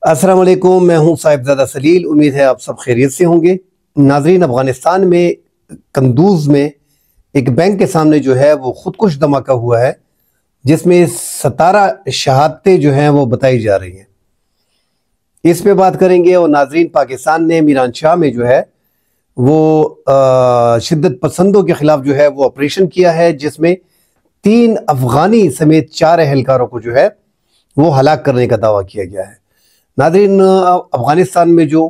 अस्सलाम वालेकुम, मैं हूं साहिबजादा सलील। उम्मीद है आप सब खैरियत से होंगे। नाजरीन, अफगानिस्तान में कंदूज में एक बैंक के सामने जो है वो खुदकुश धमाका हुआ है, जिसमें 17 शहादतें जो हैं वो बताई जा रही हैं। इस पे बात करेंगे। और नाजरीन, पाकिस्तान ने मीरान शाह में जो है वो शिद्दत पसंदों के खिलाफ जो है वो ऑपरेशन किया है, जिसमें 3 अफगानी समेत 4 एहलकारों को जो है वो हलाक करने का दावा किया गया है। नादरीन, अफगानिस्तान में जो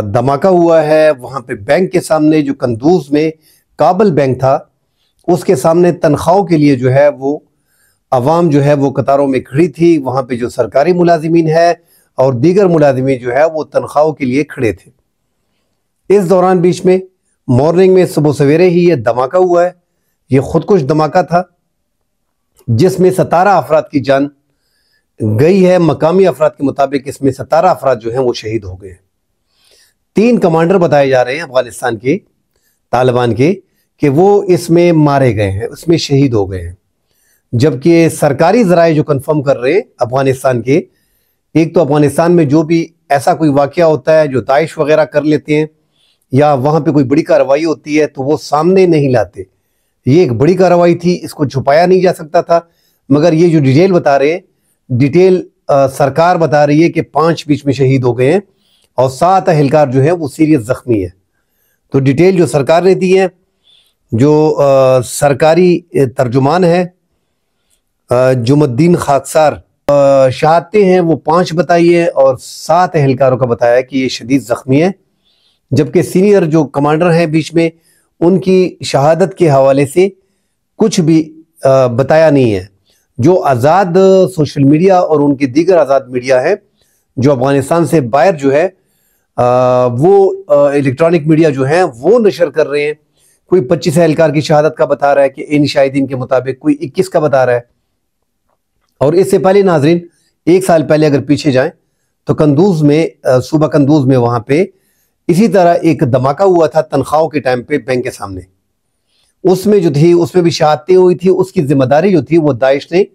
धमाका हुआ है वहाँ पे बैंक के सामने, जो कंदूज में काबल बैंक था उसके सामने तनख्वाहों के लिए जो है वो अवाम जो है वो कतारों में खड़ी थी। वहाँ पे जो सरकारी मुलाजिमीन है और दीगर मुलाजिमीन जो है वो तनख्वाहों के लिए खड़े थे। इस दौरान बीच में मॉर्निंग में सुबह सवेरे ही ये धमाका हुआ है। ये खुदकुश धमाका था जिसमें 17 अफराद की जान गई है। मकामी अफराद के मुताबिक इसमें 17 अफराद जो हैं वो शहीद हो गए। 3 कमांडर बताए जा रहे हैं अफगानिस्तान के, तालिबान के, कि वो इसमें मारे गए हैं, उसमें शहीद हो गए हैं। जबकि सरकारी जराए जो कंफर्म कर रहे हैं अफगानिस्तान के, एक तो अफगानिस्तान में जो भी ऐसा कोई वाकया होता है जो दाइश वगैरह कर लेते हैं या वहाँ पे कोई बड़ी कार्रवाई होती है तो वो सामने नहीं लाते। ये एक बड़ी कार्रवाई थी, इसको छुपाया नहीं जा सकता था। मगर ये जो डिटेल बता रहे हैं, डिटेल सरकार बता रही है कि 5 बीच में शहीद हो गए हैं और 7 एहलकार जो है वो सीरियस जख्मी है। तो डिटेल जो सरकार ने दी है, जो सरकारी तर्जुमान है जुमुद्दीन खाकसार, शहादतें हैं वो 5 बताई है और 7 एहलकारों का बताया कि ये शदीद जख्मी है। जबकि सीनियर जो कमांडर हैं बीच में, उनकी शहादत के हवाले से कुछ भी बताया नहीं है। जो आज़ाद सोशल मीडिया और उनकी दीगर आज़ाद मीडिया है जो अफगानिस्तान से बाहर जो है वो इलेक्ट्रॉनिक मीडिया जो है वो नशर कर रहे हैं। कोई 25 एहलकार की शहादत का बता रहा है कि इन शाहिदीन के मुताबिक, कोई 21 का बता रहा है। और इससे पहले नाजरीन, 1 साल पहले अगर पीछे जाएं तो कंदूज में, सूबा कंदूज में, वहाँ पे इसी तरह एक धमाका हुआ था तनख्वाहों के टाइम पे बैंक के सामने। उसमें जो थी उसमें भी शहादतें हुई थी, उसकी जिम्मेदारी जो थी वो दाइश ने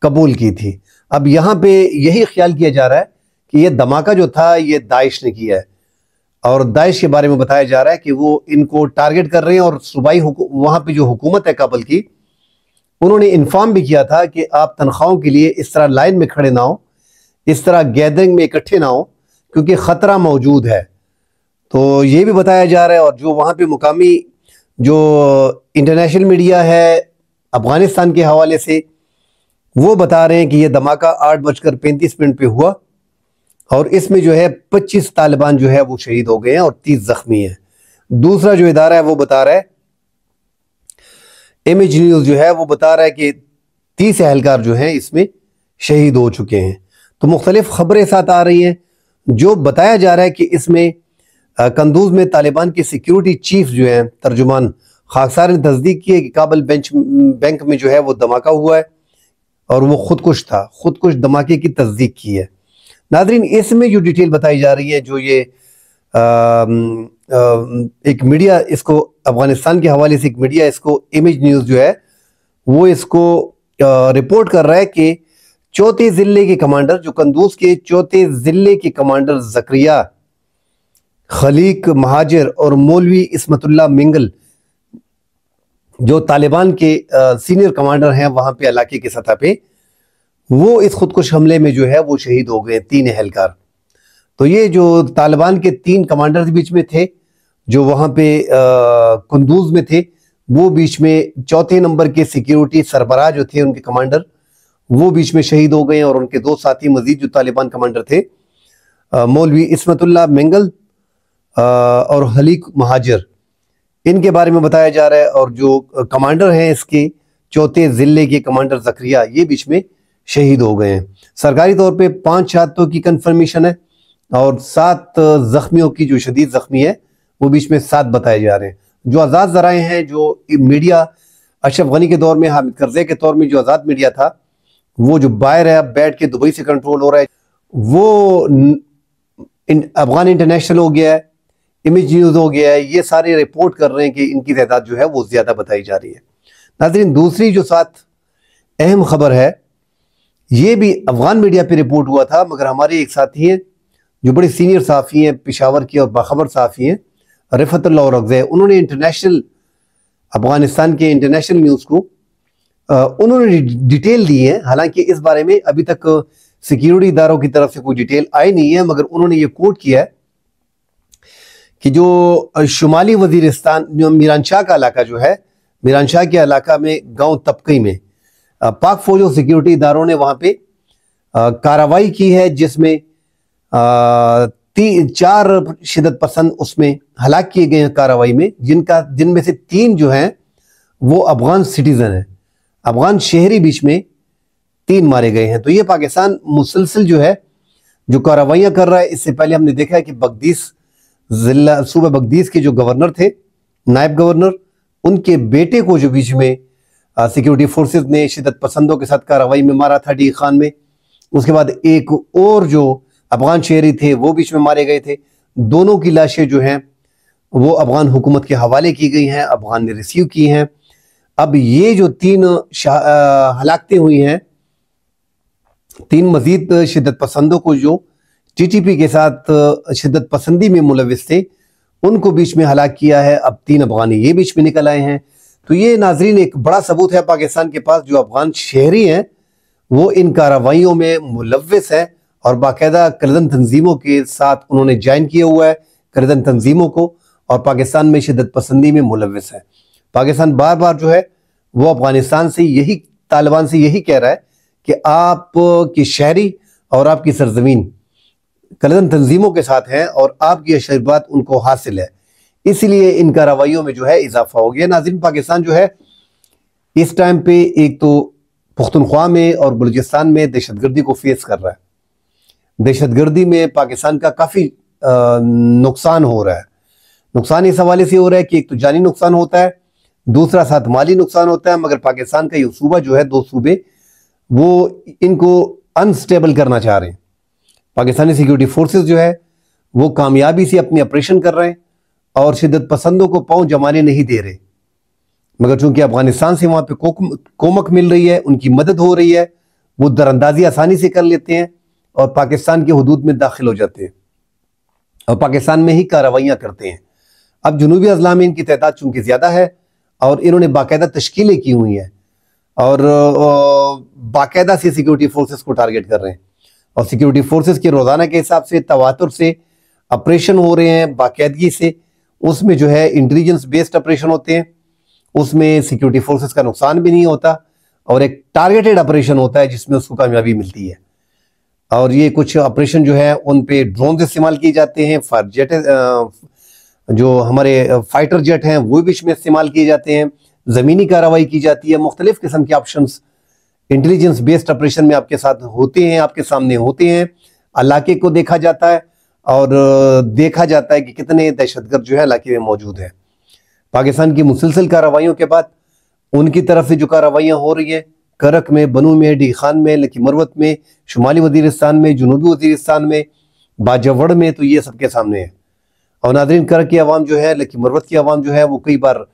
कबूल की थी। अब यहाँ पे यही ख्याल किया जा रहा है कि ये धमाका जो था ये दाइश ने किया है और दाइश के बारे में बताया जा रहा है कि वो इनको टारगेट कर रहे हैं। और सूबाई वहाँ पे जो हुकूमत है काबुल की, उन्होंने इन्फॉर्म भी किया था कि आप तनख्वाहों के लिए इस तरह लाइन में खड़े ना हो, इस तरह गैदरिंग में इकट्ठे ना हो, क्योंकि ख़तरा मौजूद है। तो ये भी बताया जा रहा है। और जो वहाँ पे मुकामी जो इंटरनेशनल मीडिया है अफगानिस्तान के हवाले से, वो बता रहे हैं कि यह धमाका 8:35 पे हुआ और इसमें जो है 25 तालिबान जो है वो शहीद हो गए हैं और 30 जख्मी हैं। दूसरा जो इदारा है वो बता रहा है, इमेज न्यूज़ जो है वो बता रहा है कि 30 एहलकार जो हैं इसमें शहीद हो चुके हैं। तो मुख्तलिफ खबरें साथ आ रही हैं। जो बताया जा रहा है कि इसमें कंदूज में तालिबान के सिक्योरिटी चीफ जो हैं तर्जुमान खाकसार ने तस्दीक की है कि काबल बैंक में जो है वो धमाका हुआ है और वो खुदकुश था। खुदकुश धमाके की तस्दीक की है। नादरीन, इसमें जो डिटेल बताई जा रही है, जो ये एक मीडिया, इसको अफगानिस्तान के हवाले से एक मीडिया, इसको इमेज न्यूज़ जो है वो इसको रिपोर्ट कर रहा है कि चौथे ज़िले के कमांडर, जो कंदूज के चौथे ज़िले के कमांडर ज़करिया खलीक महाजिर और मौलवी इस्मतुल्लाह मिंगल, जो तालिबान के सीनियर कमांडर हैं वहाँ पे इलाके के सतह पे, वो इस खुदकुश हमले में जो है वो शहीद हो गए, 3 एहलकार। तो ये जो तालिबान के 3 कमांडर बीच में थे जो वहाँ पे कुंदूज में थे, वो बीच में चौथे नंबर के सिक्योरिटी सरबराह जो थे, उनके कमांडर, वो बीच में शहीद हो गए। और उनके 2 साथी मजीद जो तालिबान कमांडर थे, मौलवी इस्मतुल्लाह मिंगल और हलीक महाजिर, इनके बारे में बताया जा रहा है। और जो कमांडर हैं इसके चौथे ज़िले के कमांडर ज़करिया, ये बीच में शहीद हो गए हैं। सरकारी तौर पे 5 शहादतों की कंफर्मेशन है और 7 जख्मियों की, जो शदीद जख्मी है वो बीच में 7 बताए जा रहे हैं। जो आज़ाद ज़राए हैं, जो मीडिया अशरफ गनी के दौर में, हामिद करज़ई के दौर में जो आज़ाद मीडिया था, वो जो बाहर है, अब बैठ के दुबई से कंट्रोल हो रहा है, वो अफगान इंटरनेशनल हो गया है, इमेज न्यूज़ हो गया है, ये सारे रिपोर्ट कर रहे हैं कि इनकी तादाद जो है वो ज़्यादा बताई जा रही है। नाज़रीन, दूसरी जो साथ अहम खबर है ये भी अफगान मीडिया पे रिपोर्ट हुआ था, मगर हमारे एक साथी हैं जो बड़े सीनियर सहाफ़ी हैं, पेशावर के और बाखबर सहाफ़ी हैं, रिफतुल्लाह औरंगज़ेब, उन्होंने इंटरनेशनल अफगानिस्तान के इंटरनेशनल न्यूज़ को उन्होंने डिटेल दी है। हालांकि इस बारे में अभी तक सिक्योरिटी इदारों की तरफ से कोई डिटेल आई नहीं है, मगर उन्होंने ये कोट किया है कि जो शुमाली वजीरिस्तान, जो मीरानशाह का इलाका जो है, मीरानशाह के इलाका में गांव तबकई में पाक फौज और सिक्योरिटी इदारों ने वहां पे कार्रवाई की है, जिसमें 4 शिदत पसंद उसमें हलाक किए गए हैं कार्रवाई में, जिनमें से 3 जो हैं वो अफगान सिटीजन हैं, अफगान शहरी बीच में 3 मारे गए हैं। तो ये पाकिस्तान मुसलसल जो है जो कार्रवाइयाँ कर रहा है। इससे पहले हमने देखा है कि बगदीस जिला सूबा बगदीस के जो गवर्नर थे, नायब गवर्नर, उनके बेटे को जो बीच में सिक्योरिटी फोर्सेस ने शिदत पसंदों के साथ कार्रवाई में मारा था डी खान में। उसके बाद एक और जो अफगान शहरी थे वो बीच में मारे गए थे। दोनों की लाशें जो हैं वो अफगान हुकूमत के हवाले की गई हैं, अफगान ने रिसीव की हैं। अब ये जो 3 हलाकतें हुई हैं, 3 मजीद शिदत पसंदों को जो टीटीपी के साथ शिदत पसंदी में मुलविस थे, उनको बीच में हलाक किया है। अब 3 अफगानी ये बीच में निकल आए हैं। तो ये नाजरीन एक बड़ा सबूत है पाकिस्तान के पास, जो अफगान शहरी हैं वो इन कार्रवाइयों में मुलविस है और बाकायदा करदन तंजीमों के साथ उन्होंने ज्वाइन किया हुआ है, करदन तंजीमों को, और पाकिस्तान में शिदत पसंदी में मुलविस है। पाकिस्तान बार बार जो है वो अफगानिस्तान से यही, तालिबान से यही कह रहा है कि आपकी शहरी और आपकी सरजमीन करदन तंजीमों के साथ हैं और आपकी अशरबात उनको हासिल है, इसलिए इन कार्रवाइयों में जो है इजाफा हो गया। नाज़रीन, पाकिस्तान जो है इस टाइम पे एक तो पुख्तनख्वा में और बलूचिस्तान में दहशतगर्दी को फेस कर रहा है। दहशतगर्दी में पाकिस्तान का काफ़ी नुकसान हो रहा है। नुकसान इस हवाले से हो रहा है कि एक तो जानी नुकसान होता है, दूसरा साथ माली नुकसान होता है। मगर पाकिस्तान का ये सूबा जो है, 2 सूबे, वो इनको अनस्टेबल करना चाह रहे हैं। पाकिस्तानी सिक्योरिटी फोर्सेस जो है वो कामयाबी से अपने ऑपरेशन कर रहे हैं और शिदत पसंदों को पांव जमाने नहीं दे रहे। मगर चूंकि अफगानिस्तान से वहां पे कोमक मिल रही है, उनकी मदद हो रही है, वो दरअंदाजी आसानी से कर लेते हैं और पाकिस्तान की हदूद में दाखिल हो जाते हैं और पाकिस्तान में ही कार्रवाइयाँ करते हैं। अब जनूबी अजला में इनकी तादाद चूंकि ज़्यादा है और इन्होंने बाकायदा तश्कीलें की हुई हैं और बाकायदा से सिक्योरिटी फोर्सेस को टारगेट कर रहे हैं और सिक्योरिटी फोर्सेस के रोज़ाना के हिसाब से तवातुर से ऑपरेशन हो रहे हैं बाकायदगी से। उसमें जो है इंटेलिजेंस बेस्ड ऑपरेशन होते हैं, उसमें सिक्योरिटी फोर्सेस का नुकसान भी नहीं होता और एक टारगेटेड ऑपरेशन होता है जिसमें उसको कामयाबी मिलती है। और ये कुछ ऑपरेशन जो है उन पे ड्रोन इस्तेमाल किए जाते हैं, फायर जेट, जो हमारे फाइटर जेट हैं वो भी इसमें इस्तेमाल किए जाते हैं, ज़मीनी कार्रवाई की जाती है। मुख्तलिफ किस्म के ऑप्शंस इंटेलिजेंस बेस्ड ऑपरेशन में आपके साथ होते हैं, आपके सामने होते हैं। इलाके को देखा जाता है और देखा जाता है कि कितने दहशतगर्द जो है इलाके में मौजूद है। पाकिस्तान की मुसलसल कार्रवाइयों के बाद उनकी तरफ से जो कार्रवाइयाँ हो रही हैं, करक में, बनू में, डी खान में, लकी मरवत में, शुमाली वजीरिस्तान में, जनूबी वजीरिस्तान में, बाजवड़ में, तो ये सबके सामने है। और नादरीन, करक की आवाम जो है, लकी मरवत की आवाम जो है वो कई बार,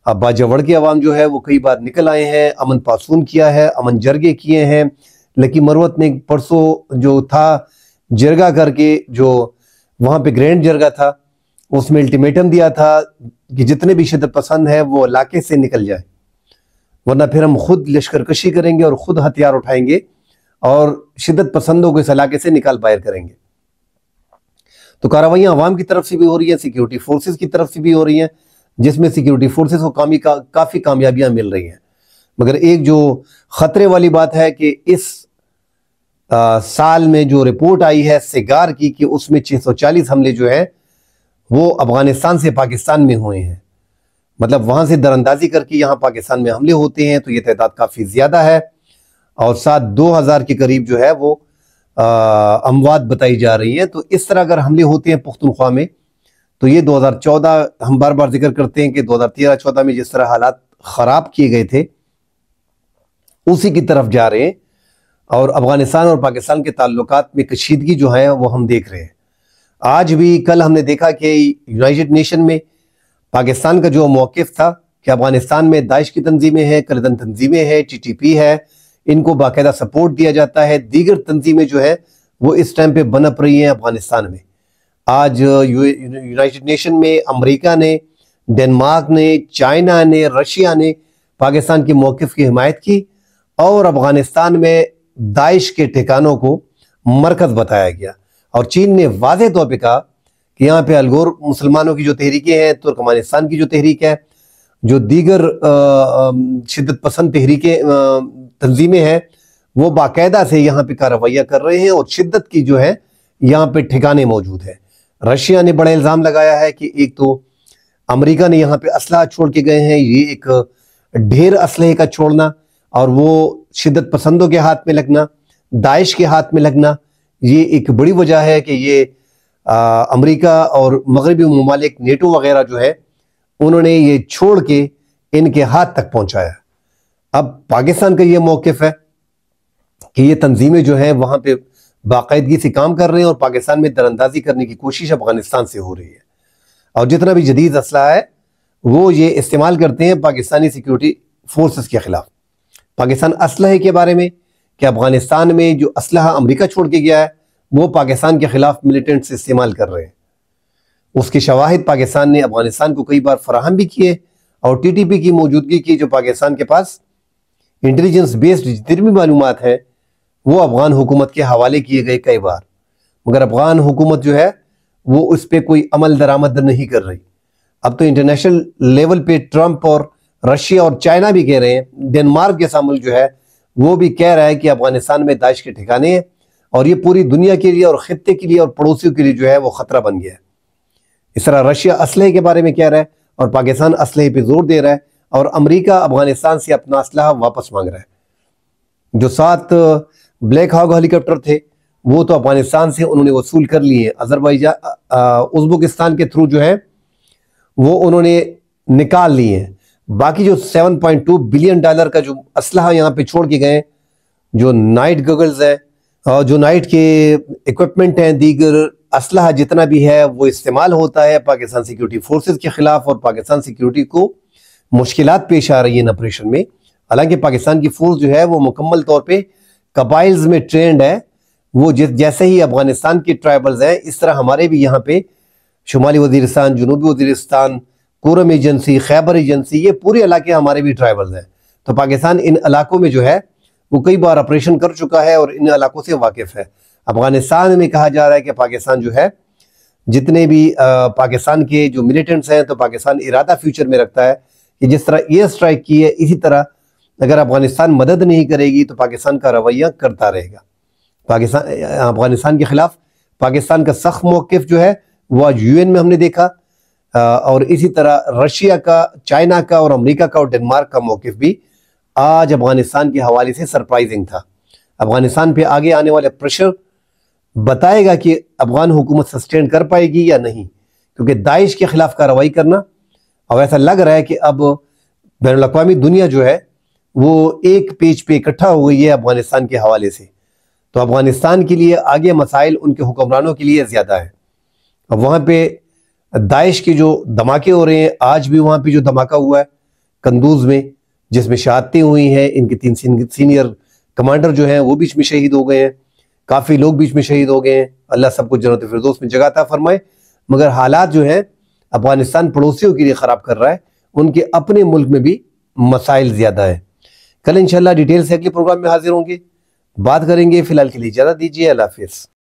बाजवड़ की आवाम जो है वो कई बार निकल आए हैं, अमन पासून किया है, अमन जरगे किए हैं। लकी मरवत ने परसों जो था जरगा करके, जो वहाँ पे ग्रैंड जरगा था, उसमें अल्टीमेटम दिया था कि जितने भी शिद्दत पसंद है वो इलाके से निकल जाए, वरना फिर हम खुद लश्करकशी करेंगे और खुद हथियार उठाएंगे और शिद्दत पसंदों को इस इलाके से निकाल बाहर करेंगे। तो कार्रवाइयाँ अवाम की तरफ से भी हो रही हैं, सिक्योरिटी फोर्सेस की तरफ से भी हो रही हैं, जिसमें सिक्योरिटी फोर्सेस को काफ़ी कामयाबियाँ मिल रही हैं। मगर एक जो ख़तरे वाली बात है कि इस साल में जो रिपोर्ट आई है सिगार की, कि उसमें 640 हमले जो है वो अफगानिस्तान से पाकिस्तान में हुए हैं। मतलब वहाँ से दरअंदाजी करके यहाँ पाकिस्तान में हमले होते हैं, तो ये तादाद काफ़ी ज़्यादा है और साथ 2000 के करीब जो है वो अमवात बताई जा रही है। तो इस तरह अगर हमले होते हैं पुख्तनख्वा में, तो ये 2014, हम बार बार जिक्र करते हैं कि 2013-14 में जिस तरह हालात ख़राब किए गए थे उसी की तरफ जा रहे हैं और अफगानिस्तान और पाकिस्तान के ताल्लुकात में कशीदगी जो है वो हम देख रहे हैं। आज भी, कल हमने देखा कि यूनाइटेड नेशन में पाकिस्तान का जो मौक़िफ़ था कि अफगानिस्तान में दाइश की तंजीमें हैं, करदन तंजीमें हैं, TTP है, इनको बाकायदा सपोर्ट दिया जाता है। दीगर तंजीमें जो है वो इस टाइम पे बनप रही हैं अफगानिस्तान में। आज यूनाइटेड नेशन में अमेरिका ने, डेनमार्क ने, चाइना ने, रशिया ने पाकिस्तान के मौक़िफ़ की हिमायत की और अफगानिस्तान में दाइश के ठिकानों को मरकज़ बताया गया। और चीन ने वाज़ेह तौर पे कहा कि यहाँ पे अलगोर मुसलमानों की जो तहरीकें हैं, तुर्कमानिस्तान की जो तहरीक है, जो दीगर शिद्दत पसंद तहरीकें तंजीमें हैं, वो बाकायदा से यहाँ पे कार्रवाइयाँ कर रहे हैं और शिद्दत की जो है यहाँ पे ठिकाने मौजूद है। रशिया ने बड़ा इल्ज़ाम लगाया है कि एक तो अमेरिका ने यहाँ पे असलहा छोड़ के गए हैं, ये एक ढेर असलहे का छोड़ना और वो शिद्दत पसंदों के हाथ में लगना, दाइश के हाथ में लगना, ये एक बड़ी वजह है कि ये अमेरिका और मगरबी ममालिक नेटो वगैरह जो है उन्होंने ये छोड़ के इनके हाथ तक पहुंचाया। अब पाकिस्तान का ये मौक़िफ़ है कि ये तंजीमें जो हैं वहाँ पे बाकायदगी से काम कर रहे हैं और पाकिस्तान में दरअंदाजी करने की कोशिश अफगानिस्तान से हो रही है और जितना भी जदीद असलहा है वो ये इस्तेमाल करते हैं पाकिस्तानी सिक्योरिटी फोर्सेस के ख़िलाफ़। पाकिस्तान असलहे के बारे में कि अफगानिस्तान में जो असलहा अमेरिका छोड़ के गया है वो पाकिस्तान के ख़िलाफ़ मिलिटेंट्स इस्तेमाल कर रहे हैं। उसके शवाहिद पाकिस्तान ने अफगानिस्तान को कई बार फराहम भी किए और TTP की मौजूदगी की जो पाकिस्तान के पास इंटेलिजेंस बेस्ड जितनी भी मालूमात है वो अफगान हुकूमत के हवाले किए गए कई बार, मगर अफगान हुकूमत जो है वो उस पर कोई अमल दरामद नहीं कर रही। अब तो इंटरनेशनल लेवल पे ट्रंप और रशिया और चाइना भी कह रहे हैं, डेनमार्क के शामिल जो है वो भी कह रहा है कि अफगानिस्तान में दाइश के ठिकाने हैं और ये पूरी दुनिया के लिए और खित्ते के लिए और पड़ोसियों के लिए जो है वो खतरा बन गया है। इस तरह रशिया असलहे के बारे में कह रहा है और पाकिस्तान असलहे पे जोर दे रहा है और अमेरिका अफगानिस्तान से अपना असलहा वापस मांग रहा है। जो 7 ब्लैक हॉक हेलीकॉप्टर थे वो तो अफगानिस्तान से उन्होंने वसूल कर लिए। अजरबैजान उज़्बेकिस्तान के थ्रू जो है वो उन्होंने निकाल लिए हैं। बाकी जो $7.2 बिलियन का जो असलहा यहाँ पे छोड़ के गए, जो नाइट गगल्स हैं और जो नाइट के इक्विपमेंट हैं, दीगर असलहा जितना भी है वो इस्तेमाल होता है पाकिस्तान सिक्योरिटी फोर्सेस के खिलाफ और पाकिस्तान सिक्योरिटी को मुश्किलात पेश आ रही है इन ऑपरेशन में। हालांकि पाकिस्तान की फोर्स जो है वो मुकम्मल तौर पे कबाइल्स में ट्रेंड है। वो जैसे ही अफगानिस्तान के ट्राइबल्स हैं इस तरह हमारे भी यहाँ पे शुमाली वजीरिस्तान, जनूबी वजीरिस्तान, कुरम एजेंसी, खैबर एजेंसी, ये पूरे इलाके हमारे भी ट्राइबल्स हैं। तो पाकिस्तान इन इलाकों में जो है वो कई बार ऑपरेशन कर चुका है और इन इलाकों से वाकिफ है। अफगानिस्तान में कहा जा रहा है कि पाकिस्तान जो है जितने भी पाकिस्तान के जो मिलिटेंट्स हैं, तो पाकिस्तान इरादा फ्यूचर में रखता है कि जिस तरह एयर स्ट्राइक की है इसी तरह अगर अफगानिस्तान मदद नहीं करेगी तो पाकिस्तान का रवैया करता रहेगा। अफगानिस्तान के खिलाफ पाकिस्तान का सख्त मौक़िफ़ जो है वो आज UN में हमने देखा और इसी तरह रशिया का, चाइना का और अमेरिका का और डेनमार्क का मौक़िफ़ भी आज अफगानिस्तान के हवाले से सरप्राइजिंग था। अफगानिस्तान पे आगे आने वाले प्रेशर बताएगा कि अफगान हुकूमत सस्टेन कर पाएगी या नहीं, क्योंकि दाइश के खिलाफ कार्रवाई करना, और ऐसा लग रहा है कि अब बैनुल-अक़वामी दुनिया जो है वो एक पेज पे इकट्ठा हो गई है अफगानिस्तान के हवाले से। तो अफगानिस्तान के लिए आगे मसाइल उनके हुक्मरानों के लिए ज़्यादा है। अब वहाँ पे दाइश के जो धमाके हो रहे हैं, आज भी वहाँ पे जो धमाका हुआ है कंदूज में जिसमें शहादतें हुई हैं, इनके 3 सीनियर कमांडर जो हैं वो बीच में शहीद हो गए हैं, काफ़ी लोग बीच में शहीद हो गए हैं। अल्लाह सबको जन्नत फिरदौस में जगह अता फरमाए। मगर हालात जो हैं अफगानिस्तान पड़ोसियों के लिए ख़राब कर रहा है, उनके अपने मुल्क में भी मसाइल ज़्यादा है। कल इंशाल्लाह डिटेल से अगले प्रोग्राम में हाजिर होंगे, बात करेंगे। फिलहाल के लिए इजाज़त दीजिए, अल्लाह हाफ़िज़।